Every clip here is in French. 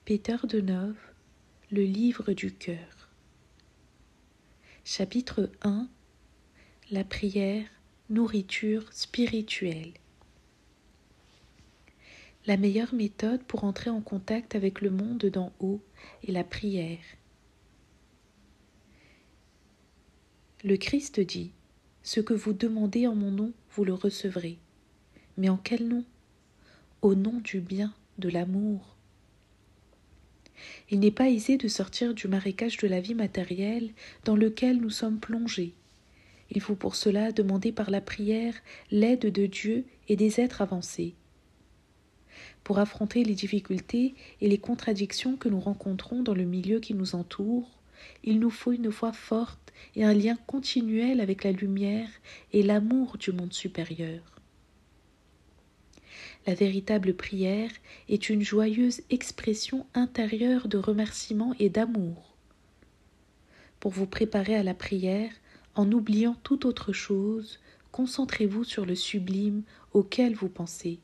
Peter de Nove, le livre du cœur. Chapitre 1. La prière, nourriture spirituelle. La meilleure méthode pour entrer en contact avec le monde d'en haut est la prière. Le Christ dit : « Ce que vous demandez en mon nom, vous le recevrez. » Mais en quel nom ? Au nom du bien, de l'amour. Il n'est pas aisé de sortir du marécage de la vie matérielle dans lequel nous sommes plongés. Il faut pour cela demander par la prière l'aide de Dieu et des êtres avancés. Pour affronter les difficultés et les contradictions que nous rencontrons dans le milieu qui nous entoure, il nous faut une foi forte et un lien continuel avec la lumière et l'amour du monde supérieur. La véritable prière est une joyeuse expression intérieure de remerciement et d'amour. Pour vous préparer à la prière, en oubliant toute autre chose, concentrez-vous sur le sublime auquel vous pensez.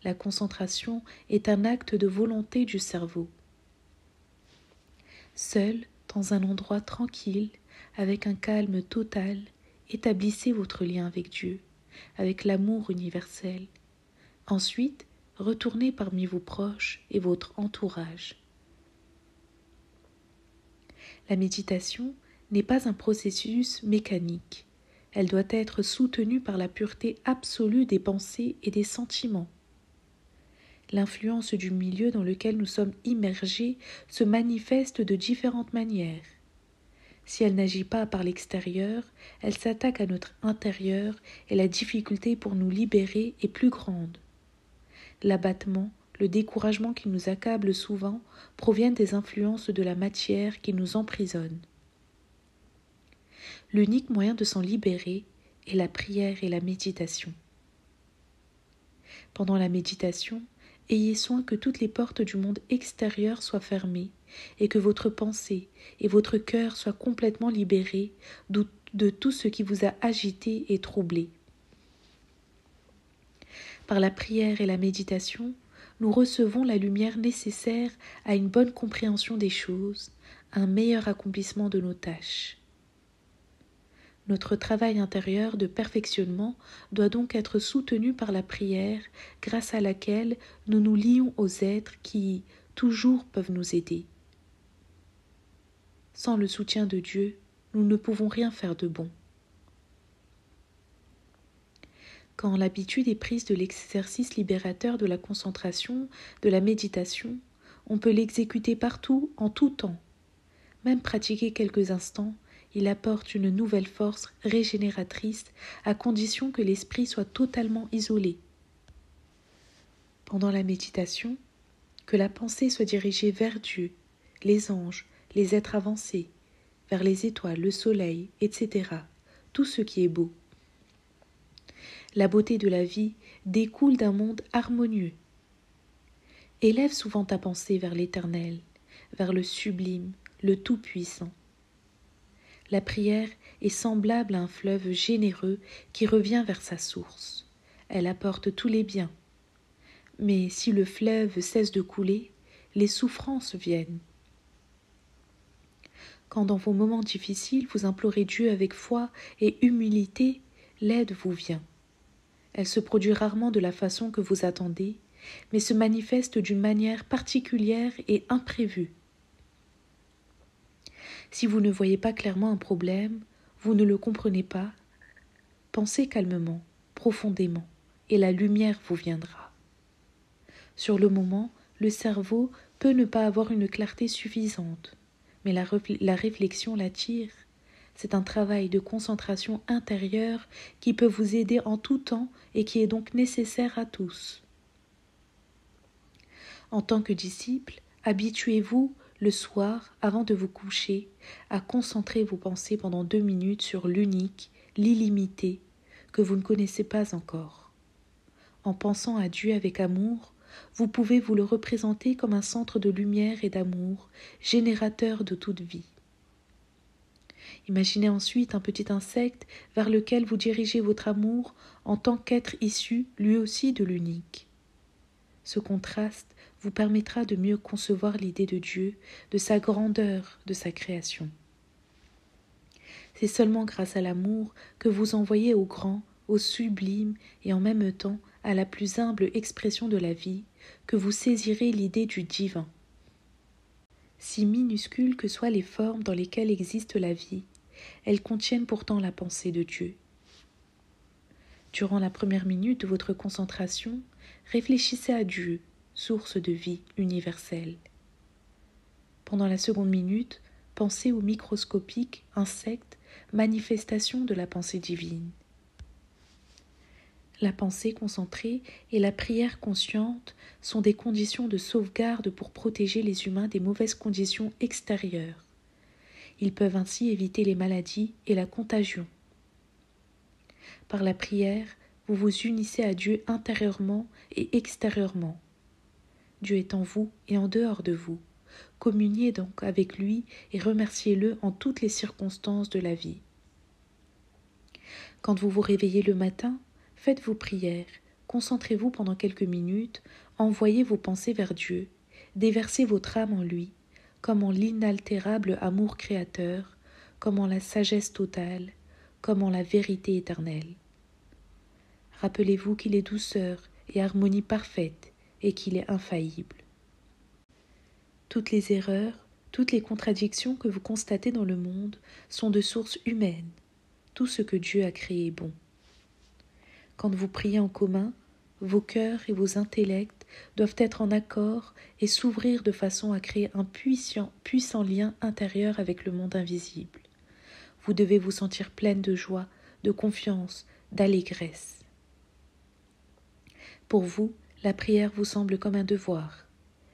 La concentration est un acte de volonté du cerveau. Seul, dans un endroit tranquille, avec un calme total, établissez votre lien avec Dieu, avec l'amour universel. Ensuite, retournez parmi vos proches et votre entourage. La méditation n'est pas un processus mécanique. Elle doit être soutenue par la pureté absolue des pensées et des sentiments. L'influence du milieu dans lequel nous sommes immergés se manifeste de différentes manières. Si elle n'agit pas par l'extérieur, elle s'attaque à notre intérieur et la difficulté pour nous libérer est plus grande. L'abattement, le découragement qui nous accable souvent proviennent des influences de la matière qui nous emprisonne. L'unique moyen de s'en libérer est la prière et la méditation. Pendant la méditation, ayez soin que toutes les portes du monde extérieur soient fermées et que votre pensée et votre cœur soient complètement libérés de tout ce qui vous a agité et troublé. Par la prière et la méditation, nous recevons la lumière nécessaire à une bonne compréhension des choses, à un meilleur accomplissement de nos tâches. Notre travail intérieur de perfectionnement doit donc être soutenu par la prière, grâce à laquelle nous nous lions aux êtres qui, toujours, peuvent nous aider. Sans le soutien de Dieu, nous ne pouvons rien faire de bon. Quand l'habitude est prise de l'exercice libérateur de la concentration, de la méditation, on peut l'exécuter partout, en tout temps. Même pratiquer quelques instants, il apporte une nouvelle force régénératrice à condition que l'esprit soit totalement isolé. Pendant la méditation, que la pensée soit dirigée vers Dieu, les anges, les êtres avancés, vers les étoiles, le soleil, etc., tout ce qui est beau. La beauté de la vie découle d'un monde harmonieux. Élève souvent ta pensée vers l'Éternel, vers le sublime, le Tout-Puissant. La prière est semblable à un fleuve généreux qui revient vers sa source. Elle apporte tous les biens. Mais si le fleuve cesse de couler, les souffrances viennent. Quand dans vos moments difficiles vous implorez Dieu avec foi et humilité, l'aide vous vient. Elle se produit rarement de la façon que vous attendez, mais se manifeste d'une manière particulière et imprévue. Si vous ne voyez pas clairement un problème, vous ne le comprenez pas, pensez calmement, profondément, et la lumière vous viendra. Sur le moment, le cerveau peut ne pas avoir une clarté suffisante, mais la réflexion l'attire. C'est un travail de concentration intérieure qui peut vous aider en tout temps et qui est donc nécessaire à tous. En tant que disciple, habituez-vous le soir, avant de vous coucher, à concentrer vos pensées pendant 2 minutes sur l'unique, l'illimité, que vous ne connaissez pas encore. En pensant à Dieu avec amour, vous pouvez vous le représenter comme un centre de lumière et d'amour, générateur de toute vie. Imaginez ensuite un petit insecte vers lequel vous dirigez votre amour en tant qu'être issu, lui aussi, de l'unique. Ce contraste vous permettra de mieux concevoir l'idée de Dieu, de sa grandeur, de sa création. C'est seulement grâce à l'amour que vous envoyez au grand, au sublime et en même temps à la plus humble expression de la vie que vous saisirez l'idée du divin. Si minuscules que soient les formes dans lesquelles existe la vie, elles contiennent pourtant la pensée de Dieu. Durant la première minute de votre concentration, réfléchissez à Dieu, source de vie universelle. Pendant la seconde minute, pensez aux microscopiques insectes, manifestation de la pensée divine. La pensée concentrée et la prière consciente sont des conditions de sauvegarde pour protéger les humains des mauvaises conditions extérieures. Ils peuvent ainsi éviter les maladies et la contagion. Par la prière, vous vous unissez à Dieu intérieurement et extérieurement. Dieu est en vous et en dehors de vous. Communiez donc avec lui et remerciez-le en toutes les circonstances de la vie. Quand vous vous réveillez le matin, faites vos prières, concentrez-vous pendant quelques minutes, envoyez vos pensées vers Dieu, déversez votre âme en lui, comme en l'inaltérable amour créateur, comme en la sagesse totale, comme en la vérité éternelle. Rappelez-vous qu'il est douceur et harmonie parfaite et qu'il est infaillible. Toutes les erreurs, toutes les contradictions que vous constatez dans le monde sont de source humaine. Tout ce que Dieu a créé est bon. Quand vous priez en commun, vos cœurs et vos intellects doivent être en accord et s'ouvrir de façon à créer un puissant lien intérieur avec le monde invisible. Vous devez vous sentir pleine de joie, de confiance, d'allégresse. Pour vous, la prière vous semble comme un devoir.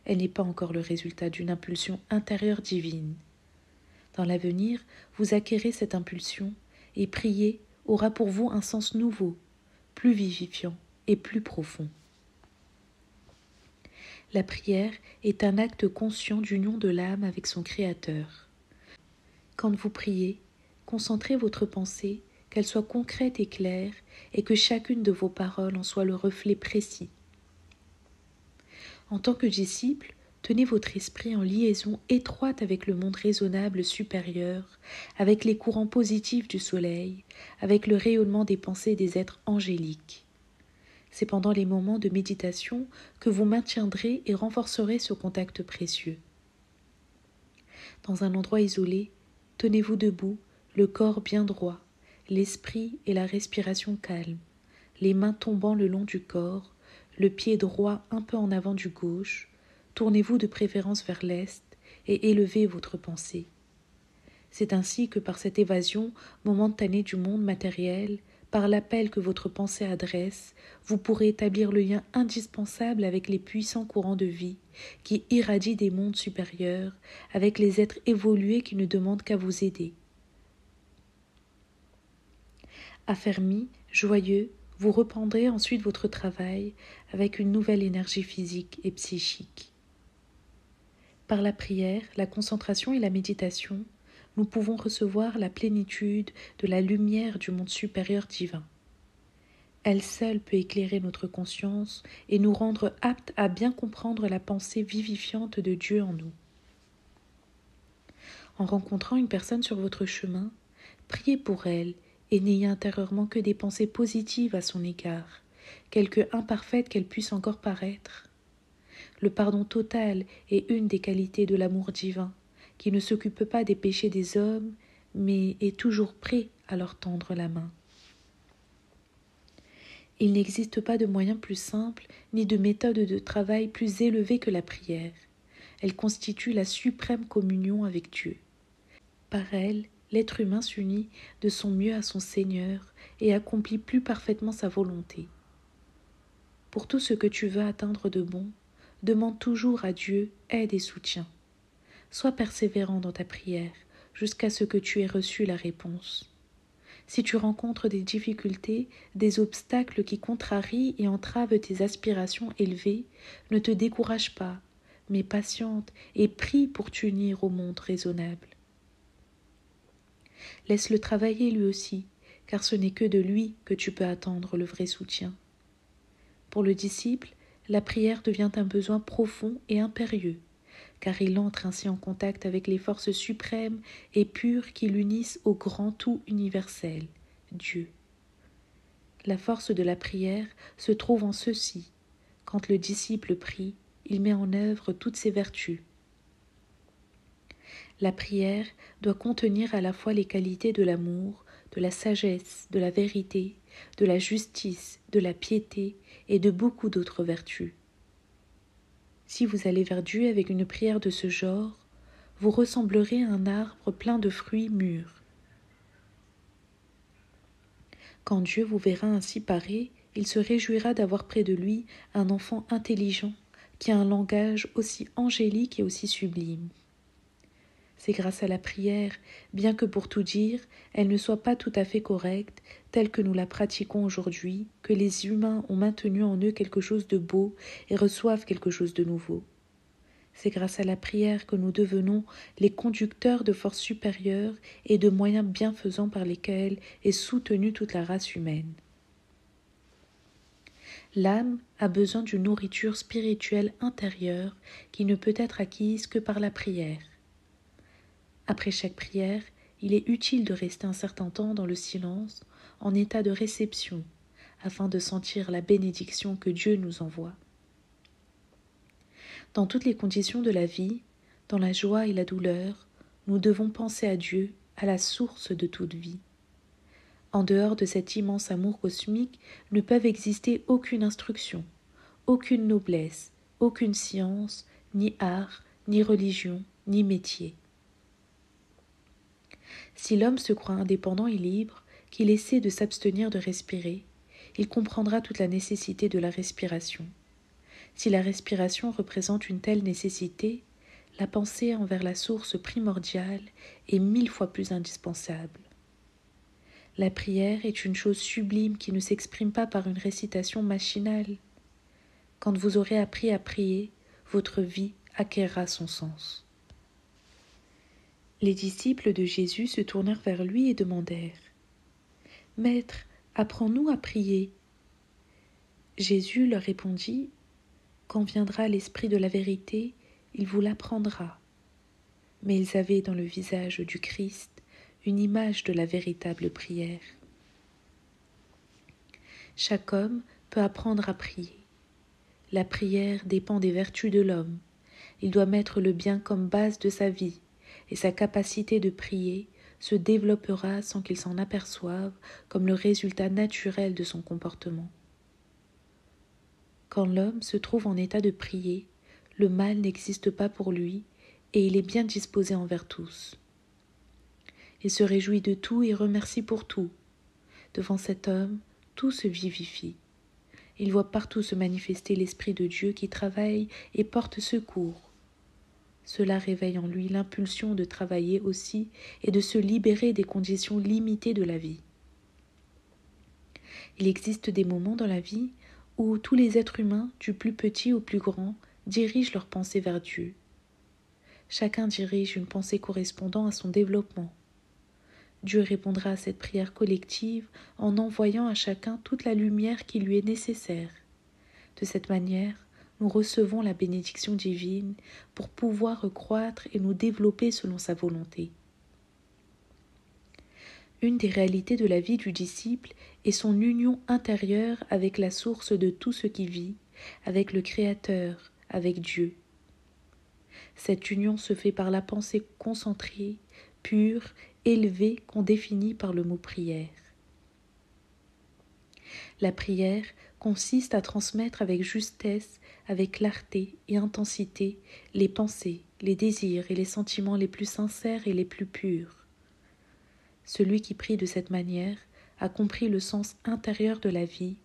Elle n'est pas encore le résultat d'une impulsion intérieure divine. Dans l'avenir, vous acquérez cette impulsion et prier aura pour vous un sens nouveau, plus vivifiant et plus profond. La prière est un acte conscient d'union de l'âme avec son Créateur. Quand vous priez, concentrez votre pensée, qu'elle soit concrète et claire, et que chacune de vos paroles en soit le reflet précis. En tant que disciple, tenez votre esprit en liaison étroite avec le monde raisonnable supérieur, avec les courants positifs du soleil, avec le rayonnement des pensées des êtres angéliques. C'est pendant les moments de méditation que vous maintiendrez et renforcerez ce contact précieux. Dans un endroit isolé, tenez-vous debout, le corps bien droit, l'esprit et la respiration calme, les mains tombant le long du corps, le pied droit un peu en avant du gauche, tournez-vous de préférence vers l'est et élevez votre pensée. C'est ainsi que par cette évasion momentanée du monde matériel, par l'appel que votre pensée adresse, vous pourrez établir le lien indispensable avec les puissants courants de vie qui irradient des mondes supérieurs, avec les êtres évolués qui ne demandent qu'à vous aider. Affermis, joyeux, vous reprendrez ensuite votre travail avec une nouvelle énergie physique et psychique. Par la prière, la concentration et la méditation, nous pouvons recevoir la plénitude de la lumière du monde supérieur divin. Elle seule peut éclairer notre conscience et nous rendre aptes à bien comprendre la pensée vivifiante de Dieu en nous. En rencontrant une personne sur votre chemin, priez pour elle et n'ayez intérieurement que des pensées positives à son égard, quelque imparfaites qu'elles puissent encore paraître. Le pardon total est une des qualités de l'amour divin, qui ne s'occupe pas des péchés des hommes, mais est toujours prêt à leur tendre la main. Il n'existe pas de moyen plus simple, ni de méthode de travail plus élevée que la prière. Elle constitue la suprême communion avec Dieu. Par elle, l'être humain s'unit de son mieux à son Seigneur et accomplit plus parfaitement sa volonté. Pour tout ce que tu veux atteindre de bon, demande toujours à Dieu aide et soutien. Sois persévérant dans ta prière jusqu'à ce que tu aies reçu la réponse. Si tu rencontres des difficultés, des obstacles qui contrarient et entravent tes aspirations élevées, ne te décourage pas, mais patiente et prie pour t'unir au monde raisonnable. Laisse-le travailler lui aussi, car ce n'est que de lui que tu peux attendre le vrai soutien. Pour le disciple, la prière devient un besoin profond et impérieux, car il entre ainsi en contact avec les forces suprêmes et pures qui l'unissent au grand tout universel, Dieu. La force de la prière se trouve en ceci: quand le disciple prie, il met en œuvre toutes ses vertus. La prière doit contenir à la fois les qualités de l'amour, de la sagesse, de la vérité, de la justice, de la piété et de beaucoup d'autres vertus. Si vous allez vers Dieu avec une prière de ce genre, vous ressemblerez à un arbre plein de fruits mûrs. Quand Dieu vous verra ainsi paré, il se réjouira d'avoir près de lui un enfant intelligent qui a un langage aussi angélique et aussi sublime. C'est grâce à la prière, bien que pour tout dire, elle ne soit pas tout à fait correcte, telle que nous la pratiquons aujourd'hui, que les humains ont maintenu en eux quelque chose de beau et reçoivent quelque chose de nouveau. C'est grâce à la prière que nous devenons les conducteurs de forces supérieures et de moyens bienfaisants par lesquels est soutenue toute la race humaine. L'âme a besoin d'une nourriture spirituelle intérieure qui ne peut être acquise que par la prière. Après chaque prière, il est utile de rester un certain temps dans le silence, en état de réception, afin de sentir la bénédiction que Dieu nous envoie. Dans toutes les conditions de la vie, dans la joie et la douleur, nous devons penser à Dieu, à la source de toute vie. En dehors de cet immense amour cosmique ne peuvent exister aucune instruction, aucune noblesse, aucune science, ni art, ni religion, ni métier. Si l'homme se croit indépendant et libre, qu'il essaie de s'abstenir de respirer, il comprendra toute la nécessité de la respiration. Si la respiration représente une telle nécessité, la pensée envers la source primordiale est 1000 fois plus indispensable. La prière est une chose sublime qui ne s'exprime pas par une récitation machinale. Quand vous aurez appris à prier, votre vie acquerra son sens. Les disciples de Jésus se tournèrent vers lui et demandèrent: « Maître, apprends-nous à prier. » Jésus leur répondit: « Quand viendra l'Esprit de la vérité, il vous l'apprendra. » Mais ils avaient dans le visage du Christ une image de la véritable prière. Chaque homme peut apprendre à prier. La prière dépend des vertus de l'homme. Il doit mettre le bien comme base de sa vie, et sa capacité de prier se développera sans qu'il s'en aperçoive comme le résultat naturel de son comportement. Quand l'homme se trouve en état de prier, le mal n'existe pas pour lui et il est bien disposé envers tous. Il se réjouit de tout et remercie pour tout. Devant cet homme, tout se vivifie. Il voit partout se manifester l'Esprit de Dieu qui travaille et porte secours. Cela réveille en lui l'impulsion de travailler aussi et de se libérer des conditions limitées de la vie. Il existe des moments dans la vie où tous les êtres humains, du plus petit au plus grand, dirigent leurs pensées vers Dieu. Chacun dirige une pensée correspondant à son développement. Dieu répondra à cette prière collective en envoyant à chacun toute la lumière qui lui est nécessaire. De cette manière, nous recevons la bénédiction divine pour pouvoir croître et nous développer selon sa volonté. Une des réalités de la vie du disciple est son union intérieure avec la source de tout ce qui vit, avec le Créateur, avec Dieu. Cette union se fait par la pensée concentrée, pure, élevée qu'on définit par le mot prière. La prière consiste à transmettre avec justesse, avec clarté et intensité les pensées, les désirs et les sentiments les plus sincères et les plus purs. Celui qui prie de cette manière a compris le sens intérieur de la vie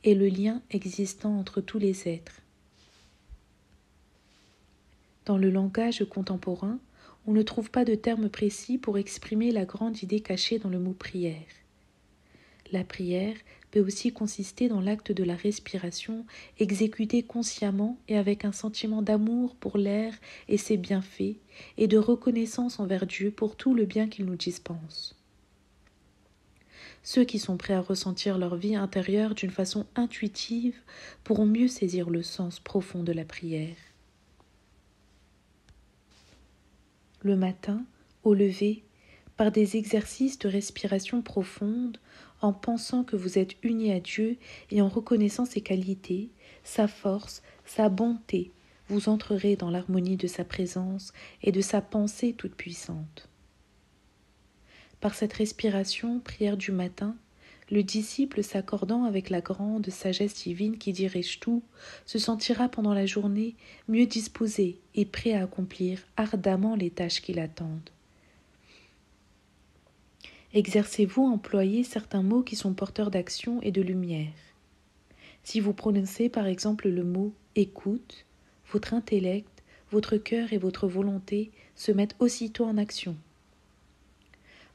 et le lien existant entre tous les êtres. Dans le langage contemporain, on ne trouve pas de terme précis pour exprimer la grande idée cachée dans le mot prière. La prière peut aussi consister dans l'acte de la respiration, exécuté consciemment et avec un sentiment d'amour pour l'air et ses bienfaits, et de reconnaissance envers Dieu pour tout le bien qu'il nous dispense. Ceux qui sont prêts à ressentir leur vie intérieure d'une façon intuitive pourront mieux saisir le sens profond de la prière. Le matin, au lever, par des exercices de respiration profonde, en pensant que vous êtes unis à Dieu et en reconnaissant ses qualités, sa force, sa bonté, vous entrerez dans l'harmonie de sa présence et de sa pensée toute puissante. Par cette respiration, prière du matin, le disciple s'accordant avec la grande sagesse divine qui dirige tout, se sentira pendant la journée mieux disposé et prêt à accomplir ardemment les tâches qui l'attendent. Exercez-vous à employer certains mots qui sont porteurs d'action et de lumière. Si vous prononcez par exemple le mot « écoute », votre intellect, votre cœur et votre volonté se mettent aussitôt en action.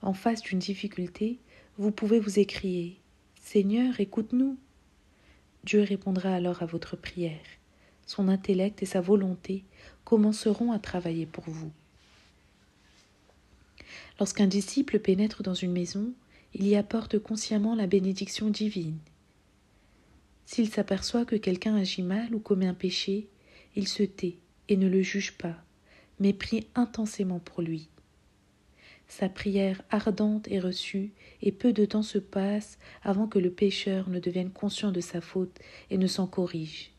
En face d'une difficulté, vous pouvez vous écrier « Seigneur, écoute-nous ». Dieu répondra alors à votre prière. Son intellect et sa volonté commenceront à travailler pour vous. Lorsqu'un disciple pénètre dans une maison, il y apporte consciemment la bénédiction divine. S'il s'aperçoit que quelqu'un agit mal ou commet un péché, il se tait et ne le juge pas, mais prie intensément pour lui. Sa prière ardente est reçue et peu de temps se passe avant que le pécheur ne devienne conscient de sa faute et ne s'en corrige.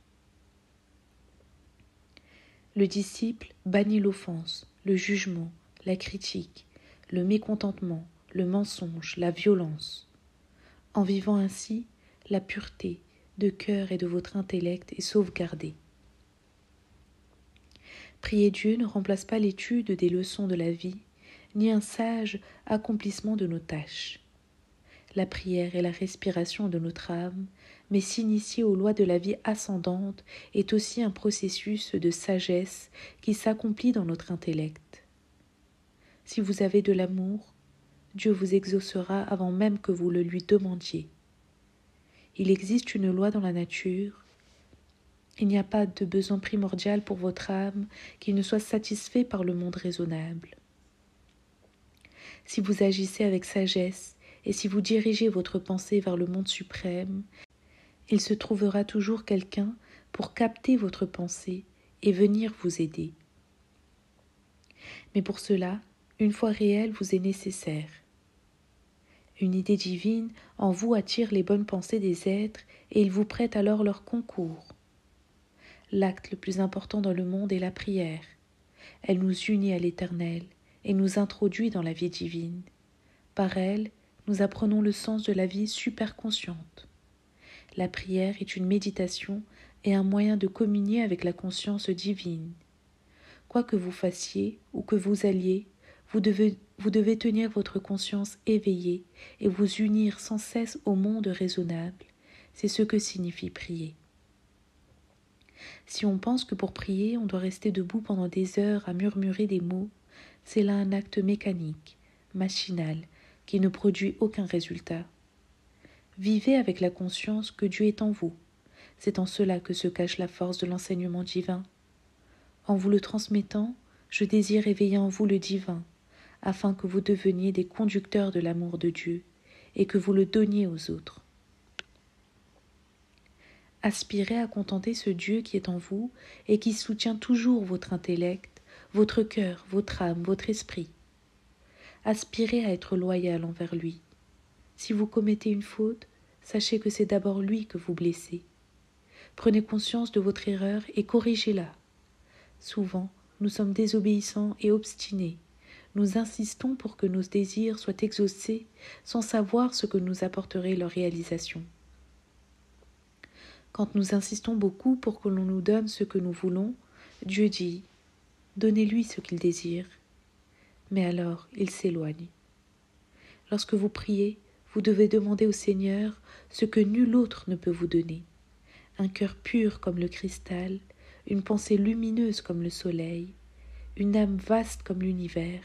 Le disciple bannit l'offense, le jugement, la critique, le mécontentement, le mensonge, la violence. En vivant ainsi, la pureté de cœur et de votre intellect est sauvegardée. Prier Dieu ne remplace pas l'étude des leçons de la vie, ni un sage accomplissement de nos tâches. La prière est la respiration de notre âme, mais s'initier aux lois de la vie ascendante est aussi un processus de sagesse qui s'accomplit dans notre intellect. Si vous avez de l'amour, Dieu vous exaucera avant même que vous le lui demandiez. Il existe une loi dans la nature. Il n'y a pas de besoin primordial pour votre âme qui ne soit satisfait par le monde raisonnable. Si vous agissez avec sagesse et si vous dirigez votre pensée vers le monde suprême, il se trouvera toujours quelqu'un pour capter votre pensée et venir vous aider. Mais pour cela, une foi réelle vous est nécessaire. Une idée divine en vous attire les bonnes pensées des êtres et ils vous prêtent alors leur concours. L'acte le plus important dans le monde est la prière. Elle nous unit à l'Éternel et nous introduit dans la vie divine. Par elle, nous apprenons le sens de la vie superconsciente. La prière est une méditation et un moyen de communier avec la conscience divine. Quoi que vous fassiez ou que vous alliez, vous devez tenir votre conscience éveillée et vous unir sans cesse au monde raisonnable. C'est ce que signifie prier. Si on pense que pour prier, on doit rester debout pendant des heures à murmurer des mots, c'est là un acte mécanique, machinal, qui ne produit aucun résultat. Vivez avec la conscience que Dieu est en vous. C'est en cela que se cache la force de l'enseignement divin. En vous le transmettant, je désire éveiller en vous le divin, afin que vous deveniez des conducteurs de l'amour de Dieu et que vous le donniez aux autres. Aspirez à contenter ce Dieu qui est en vous et qui soutient toujours votre intellect, votre cœur, votre âme, votre esprit. Aspirez à être loyal envers lui. Si vous commettez une faute, sachez que c'est d'abord lui que vous blessez. Prenez conscience de votre erreur et corrigez-la. Souvent, nous sommes désobéissants et obstinés. Nous insistons pour que nos désirs soient exaucés sans savoir ce que nous apporterait leur réalisation. Quand nous insistons beaucoup pour que l'on nous donne ce que nous voulons, Dieu dit « Donnez-lui ce qu'il désire ». Mais alors, il s'éloigne. Lorsque vous priez, vous devez demander au Seigneur ce que nul autre ne peut vous donner. Un cœur pur comme le cristal, une pensée lumineuse comme le soleil, une âme vaste comme l'univers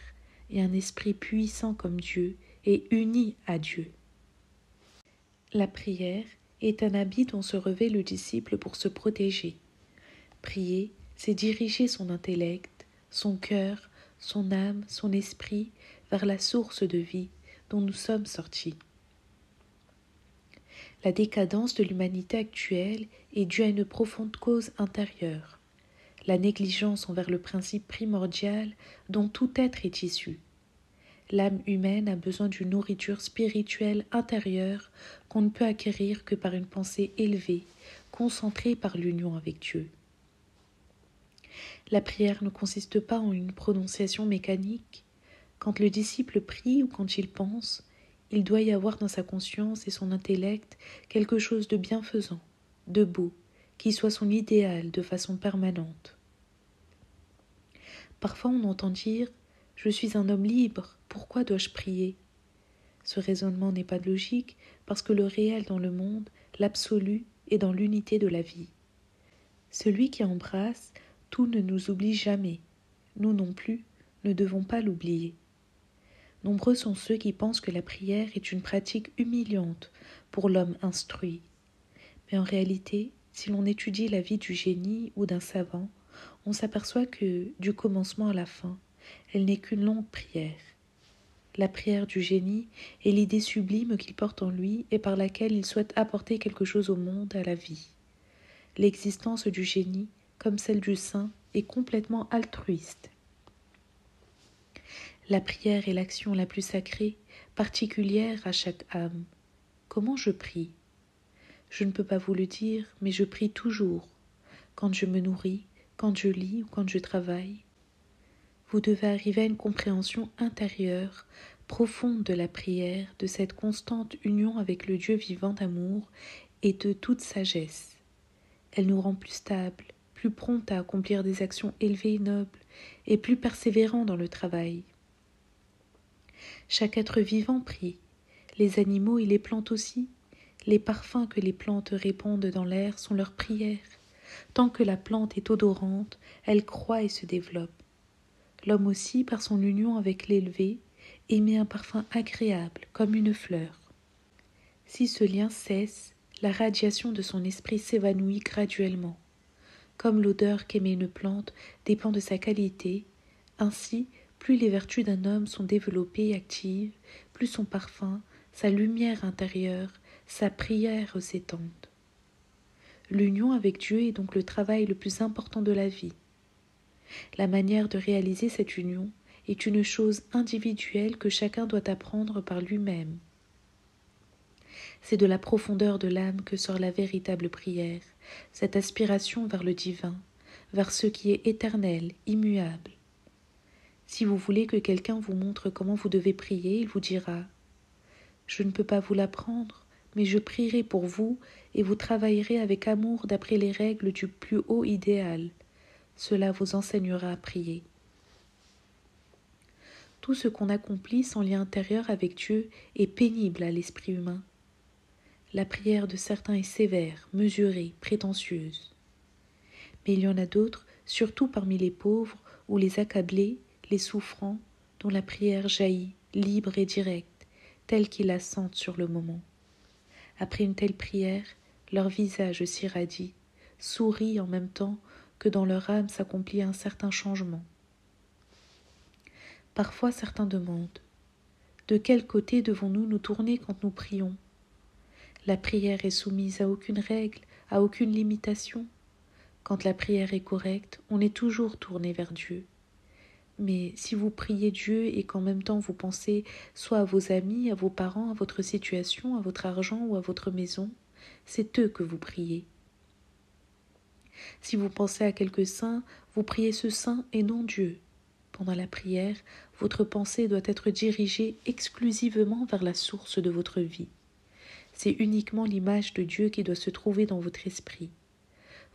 et un esprit puissant comme Dieu et uni à Dieu. La prière est un habit dont se revêt le disciple pour se protéger. Prier, c'est diriger son intellect, son cœur, son âme, son esprit vers la source de vie dont nous sommes sortis. La décadence de l'humanité actuelle est due à une profonde cause intérieure, la négligence envers le principe primordial dont tout être est issu. L'âme humaine a besoin d'une nourriture spirituelle intérieure qu'on ne peut acquérir que par une pensée élevée, concentrée par l'union avec Dieu. La prière ne consiste pas en une prononciation mécanique. Quand le disciple prie ou quand il pense, il doit y avoir dans sa conscience et son intellect quelque chose de bienfaisant, de beau, qui soit son idéal de façon permanente. Parfois on entend dire « Je suis un homme libre, pourquoi dois-je prier ?» Ce raisonnement n'est pas logique parce que le réel dans le monde, l'absolu, est dans l'unité de la vie. Celui qui embrasse, tout ne nous oublie jamais. Nous non plus, ne devons pas l'oublier. Nombreux sont ceux qui pensent que la prière est une pratique humiliante pour l'homme instruit. Mais en réalité, si l'on étudie la vie du génie ou d'un savant, on s'aperçoit que, du commencement à la fin, elle n'est qu'une longue prière. La prière du génie est l'idée sublime qu'il porte en lui et par laquelle il souhaite apporter quelque chose au monde, à la vie. L'existence du génie, comme celle du saint, est complètement altruiste. La prière est l'action la plus sacrée, particulière à chaque âme. Comment je prie ? Je ne peux pas vous le dire, mais je prie toujours, quand je me nourris, quand je lis ou quand je travaille. Vous devez arriver à une compréhension intérieure, profonde de la prière, de cette constante union avec le Dieu vivant d'amour et de toute sagesse. Elle nous rend plus stables, plus promptes à accomplir des actions élevées et nobles, et plus persévérants dans le travail. Chaque être vivant prie, les animaux et les plantes aussi. Les parfums que les plantes répandent dans l'air sont leurs prières. Tant que la plante est odorante, elle croît et se développe. L'homme aussi, par son union avec l'élevé, émet un parfum agréable comme une fleur. Si ce lien cesse, la radiation de son esprit s'évanouit graduellement. Comme l'odeur qu'émet une plante dépend de sa qualité, ainsi, plus les vertus d'un homme sont développées et actives, plus son parfum, sa lumière intérieure, sa prière s'étendent. L'union avec Dieu est donc le travail le plus important de la vie. La manière de réaliser cette union est une chose individuelle que chacun doit apprendre par lui-même. C'est de la profondeur de l'âme que sort la véritable prière, cette aspiration vers le divin, vers ce qui est éternel, immuable. Si vous voulez que quelqu'un vous montre comment vous devez prier, il vous dira « Je ne peux pas vous l'apprendre, mais je prierai pour vous et vous travaillerez avec amour d'après les règles du plus haut idéal. Cela vous enseignera à prier. » Tout ce qu'on accomplit sans lien intérieur avec Dieu est pénible à l'esprit humain. La prière de certains est sévère, mesurée, prétentieuse. Mais il y en a d'autres, surtout parmi les pauvres ou les accablés, les souffrants, dont la prière jaillit, libre et directe, telle qu'ils la sentent sur le moment. Après une telle prière, leur visage s'irradie, sourit en même temps que dans leur âme s'accomplit un certain changement. Parfois certains demandent « De quel côté devons-nous nous tourner quand nous prions ?» La prière est soumise à aucune règle, à aucune limitation. Quand la prière est correcte, on est toujours tourné vers Dieu. Mais si vous priez Dieu et qu'en même temps vous pensez soit à vos amis, à vos parents, à votre situation, à votre argent ou à votre maison, c'est eux que vous priez. Si vous pensez à quelque saint, vous priez ce saint et non Dieu. Pendant la prière, votre pensée doit être dirigée exclusivement vers la source de votre vie. C'est uniquement l'image de Dieu qui doit se trouver dans votre esprit.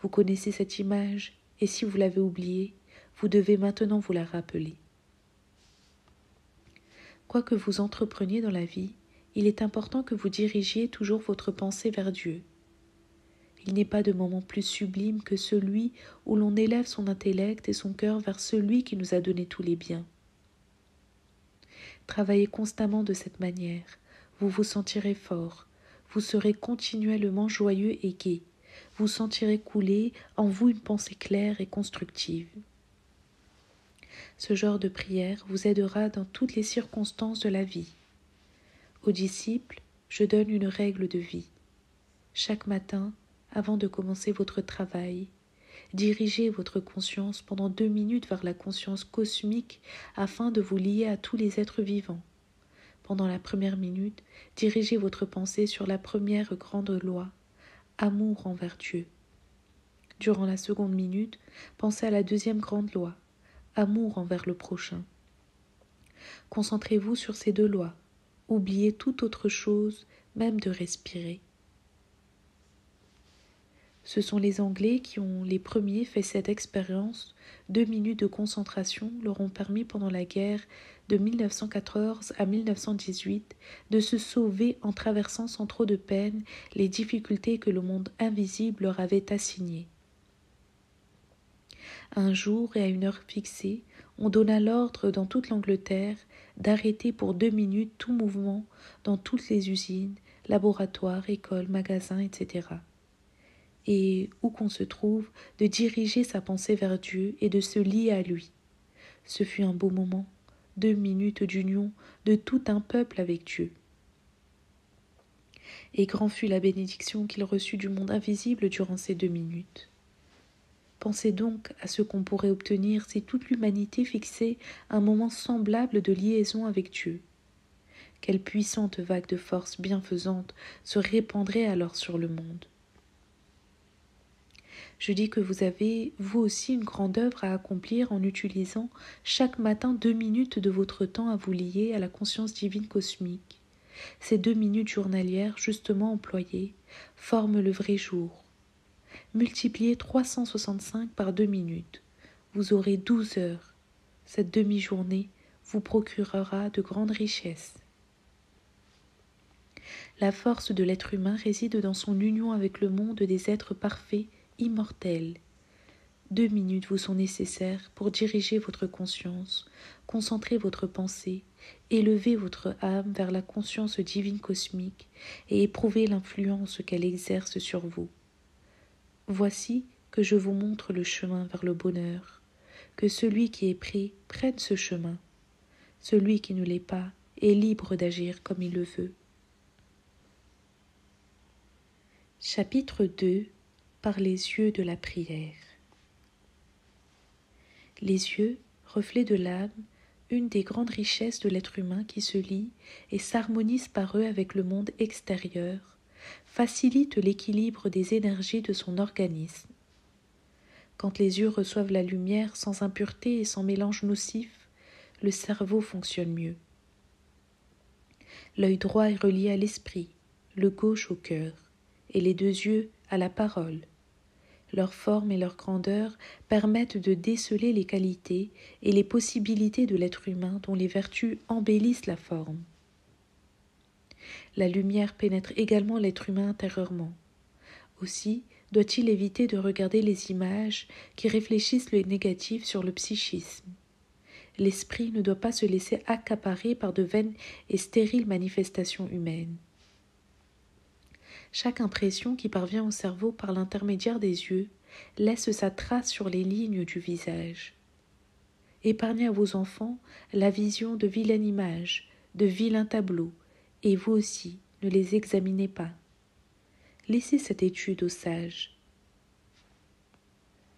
Vous connaissez cette image, et si vous l'avez oubliée, vous devez maintenant vous la rappeler. Quoi que vous entrepreniez dans la vie, il est important que vous dirigiez toujours votre pensée vers Dieu. Il n'est pas de moment plus sublime que celui où l'on élève son intellect et son cœur vers celui qui nous a donné tous les biens. Travaillez constamment de cette manière, vous vous sentirez fort, vous serez continuellement joyeux et gai, vous sentirez couler en vous une pensée claire et constructive. Ce genre de prière vous aidera dans toutes les circonstances de la vie. Aux disciples, je donne une règle de vie. Chaque matin, avant de commencer votre travail, dirigez votre conscience pendant 2 minutes vers la conscience cosmique afin de vous lier à tous les êtres vivants. Pendant la première minute, dirigez votre pensée sur la première grande loi, amour envers Dieu. Durant la seconde minute, pensez à la deuxième grande loi, amour envers le prochain. Concentrez-vous sur ces 2 lois. Oubliez toute autre chose, même de respirer. Ce sont les Anglais qui ont les premiers fait cette expérience. 2 minutes de concentration leur ont permis pendant la guerre de 1914 à 1918 de se sauver en traversant sans trop de peine les difficultés que le monde invisible leur avait assignées. Un jour et à une heure fixée, on donna l'ordre dans toute l'Angleterre d'arrêter pour 2 minutes tout mouvement dans toutes les usines, laboratoires, écoles, magasins, etc. Et, où qu'on se trouve, de diriger sa pensée vers Dieu et de se lier à lui. Ce fut un beau moment, 2 minutes d'union de tout un peuple avec Dieu. Et grand fut la bénédiction qu'il reçut du monde invisible durant ces 2 minutes. Pensez donc à ce qu'on pourrait obtenir si toute l'humanité fixait un moment semblable de liaison avec Dieu. Quelle puissante vague de force bienfaisante se répandrait alors sur le monde. Je dis que vous avez, vous aussi, une grande œuvre à accomplir en utilisant chaque matin 2 minutes de votre temps à vous lier à la conscience divine cosmique. Ces 2 minutes journalières, justement employées, forment le vrai jour. Multipliez 365 par 2 minutes. Vous aurez 12 heures. Cette demi-journée vous procurera de grandes richesses. La force de l'être humain réside dans son union avec le monde des êtres parfaits, immortels. 2 minutes vous sont nécessaires pour diriger votre conscience, concentrer votre pensée, élever votre âme vers la conscience divine cosmique et éprouver l'influence qu'elle exerce sur vous. Voici que je vous montre le chemin vers le bonheur. Que celui qui est prêt prenne ce chemin. Celui qui ne l'est pas est libre d'agir comme il le veut. Chapitre 2. Par les yeux de la prière. Les yeux, reflets de l'âme, une des grandes richesses de l'être humain qui se lie et s'harmonise par eux avec le monde extérieur, facilitent l'équilibre des énergies de son organisme. Quand les yeux reçoivent la lumière sans impureté et sans mélange nocif, le cerveau fonctionne mieux. L'œil droit est relié à l'esprit, le gauche au cœur, et les 2 yeux à la parole. Leur forme et leur grandeur permettent de déceler les qualités et les possibilités de l'être humain dont les vertus embellissent la forme. La lumière pénètre également l'être humain intérieurement. Aussi doit-il éviter de regarder les images qui réfléchissent le négatif sur le psychisme. L'esprit ne doit pas se laisser accaparer par de vaines et stériles manifestations humaines. Chaque impression qui parvient au cerveau par l'intermédiaire des yeux laisse sa trace sur les lignes du visage. Épargnez à vos enfants la vision de vilaines images, de vilains tableaux, et vous aussi ne les examinez pas. Laissez cette étude aux sages.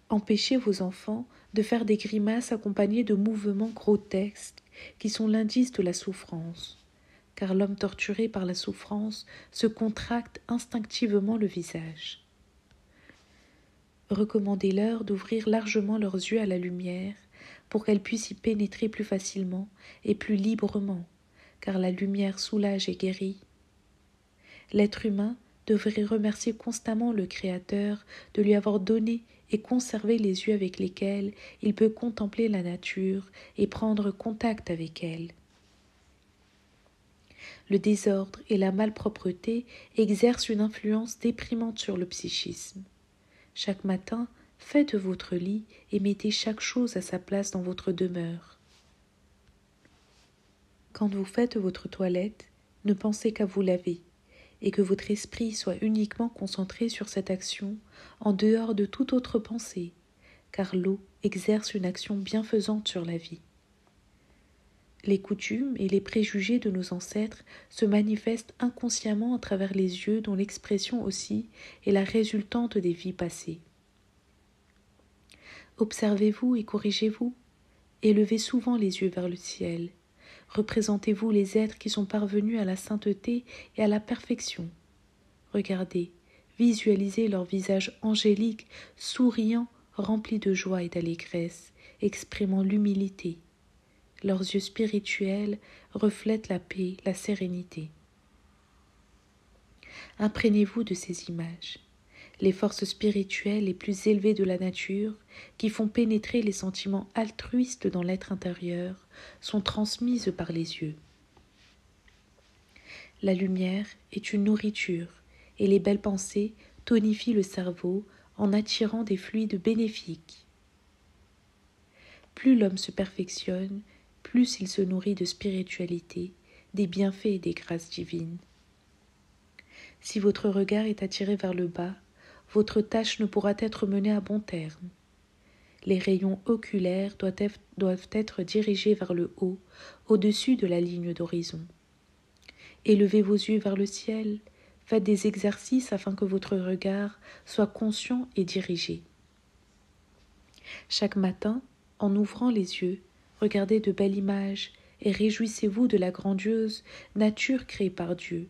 Empêchez vos enfants de faire des grimaces accompagnées de mouvements grotesques qui sont l'indice de la souffrance. Car l'homme torturé par la souffrance se contracte instinctivement le visage. Recommandez-leur d'ouvrir largement leurs yeux à la lumière pour qu'elles puissent y pénétrer plus facilement et plus librement, car la lumière soulage et guérit. L'être humain devrait remercier constamment le Créateur de lui avoir donné et conservé les yeux avec lesquels il peut contempler la nature et prendre contact avec elle. Le désordre et la malpropreté exercent une influence déprimante sur le psychisme. Chaque matin, faites votre lit et mettez chaque chose à sa place dans votre demeure. Quand vous faites votre toilette, ne pensez qu'à vous laver, et que votre esprit soit uniquement concentré sur cette action en dehors de toute autre pensée, car l'eau exerce une action bienfaisante sur la vie. Les coutumes et les préjugés de nos ancêtres se manifestent inconsciemment à travers les yeux dont l'expression aussi est la résultante des vies passées. Observez-vous et corrigez-vous. Élevez souvent les yeux vers le ciel. Représentez-vous les êtres qui sont parvenus à la sainteté et à la perfection. Regardez, visualisez leur visage angélique, souriant, rempli de joie et d'allégresse, exprimant l'humilité. Leurs yeux spirituels reflètent la paix, la sérénité. Imprégnez-vous de ces images, les forces spirituelles les plus élevées de la nature, qui font pénétrer les sentiments altruistes dans l'être intérieur, sont transmises par les yeux. La lumière est une nourriture, et les belles pensées tonifient le cerveau en attirant des fluides bénéfiques. Plus l'homme se perfectionne, plus il se nourrit de spiritualité, des bienfaits et des grâces divines. Si votre regard est attiré vers le bas, votre tâche ne pourra être menée à bon terme. Les rayons oculaires doivent être dirigés vers le haut, au-dessus de la ligne d'horizon. Élevez vos yeux vers le ciel, faites des exercices afin que votre regard soit conscient et dirigé. Chaque matin, en ouvrant les yeux, regardez de belles images et réjouissez-vous de la grandiose nature créée par Dieu.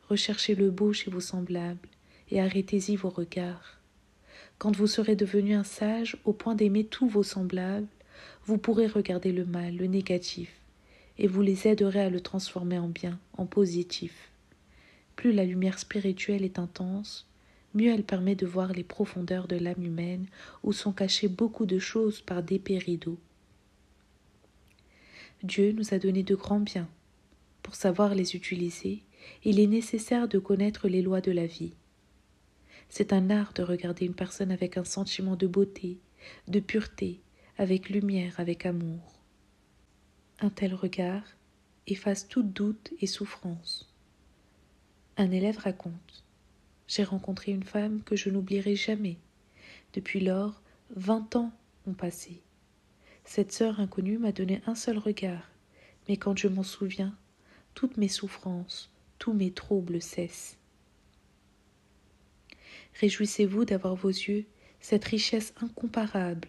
Recherchez le beau chez vos semblables et arrêtez-y vos regards. Quand vous serez devenu un sage au point d'aimer tous vos semblables, vous pourrez regarder le mal, le négatif, et vous les aiderez à le transformer en bien, en positif. Plus la lumière spirituelle est intense, mieux elle permet de voir les profondeurs de l'âme humaine où sont cachées beaucoup de choses par d'épais rideaux. Dieu nous a donné de grands biens. Pour savoir les utiliser, il est nécessaire de connaître les lois de la vie. C'est un art de regarder une personne avec un sentiment de beauté, de pureté, avec lumière, avec amour. Un tel regard efface tout doute et souffrance. Un élève raconte : j'ai rencontré une femme que je n'oublierai jamais. Depuis lors, 20 ans ont passé. Cette sœur inconnue m'a donné un seul regard, mais quand je m'en souviens, toutes mes souffrances, tous mes troubles cessent. Réjouissez-vous d'avoir vos yeux, cette richesse incomparable.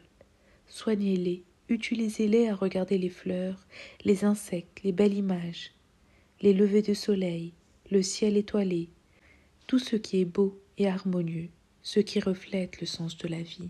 Soignez-les, utilisez-les à regarder les fleurs, les insectes, les belles images, les levées de soleil, le ciel étoilé, tout ce qui est beau et harmonieux, ce qui reflète le sens de la vie.